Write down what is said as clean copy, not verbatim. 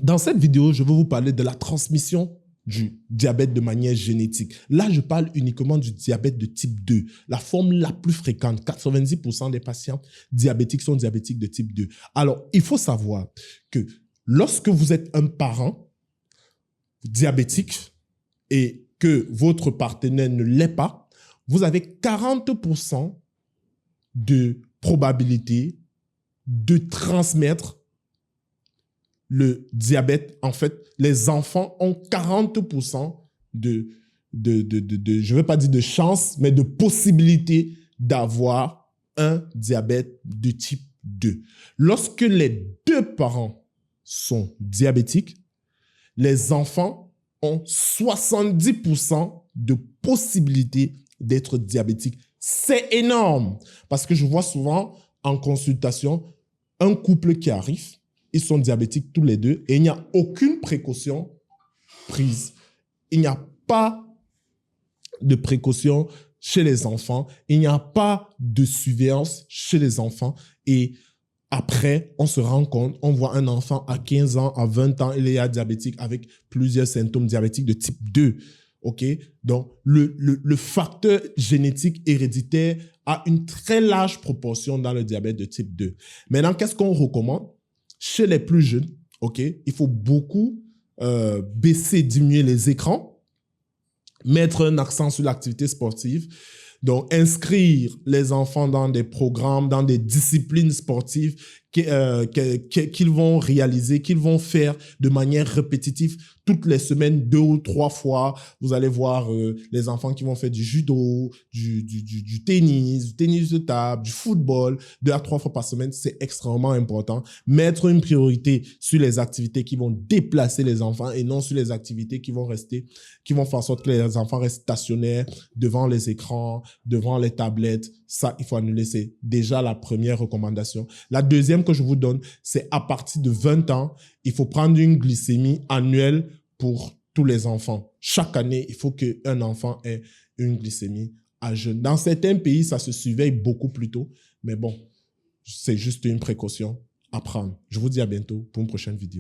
Dans cette vidéo, je vais vous parler de la transmission du diabète de manière génétique. Là, je parle uniquement du diabète de type 2, la forme la plus fréquente. 90% des patients diabétiques sont diabétiques de type 2. Alors, il faut savoir que lorsque vous êtes un parent diabétique et que votre partenaire ne l'est pas, vous avez 40% de probabilité de transmettre le diabète. En fait, les enfants ont 40% de je ne vais pas dire de chance, mais de possibilité d'avoir un diabète de type 2. Lorsque les deux parents sont diabétiques, les enfants ont 70% de possibilité d'être diabétiques. C'est énorme parce que je vois souvent en consultation un couple qui arrive, ils sont diabétiques tous les deux et il n'y a aucune précaution prise. Il n'y a pas de précaution chez les enfants, il n'y a pas de surveillance chez les enfants et après, on se rend compte, on voit un enfant à 15 ans, à 20 ans, il est diabétique avec plusieurs symptômes diabétiques de type 2. OK? Donc, le facteur génétique héréditaire a une très large proportion dans le diabète de type 2. Maintenant, qu'est-ce qu'on recommande? Chez les plus jeunes, OK, il faut beaucoup baisser, diminuer les écrans, mettre un accent sur l'activité sportive. Donc, inscrire les enfants dans des programmes, dans des disciplines sportives qu'ils vont réaliser, qu'ils vont faire de manière répétitive toutes les semaines, 2 ou 3 fois. Vous allez voir les enfants qui vont faire du judo, du tennis de table, du football, 2 à 3 fois par semaine. C'est extrêmement important. Mettre une priorité sur les activités qui vont déplacer les enfants et non sur les activités qui vont faire en sorte que les enfants restent stationnaires devant les écrans, devant les tablettes. Ça, il faut annuler. C'est déjà la première recommandation. La deuxième que je vous donne, c'est à partir de 20 ans, il faut prendre une glycémie annuelle pour tous les enfants. Chaque année, il faut qu'un enfant ait une glycémie à jeun. Dans certains pays, ça se surveille beaucoup plus tôt. Mais bon, c'est juste une précaution à prendre. Je vous dis à bientôt pour une prochaine vidéo.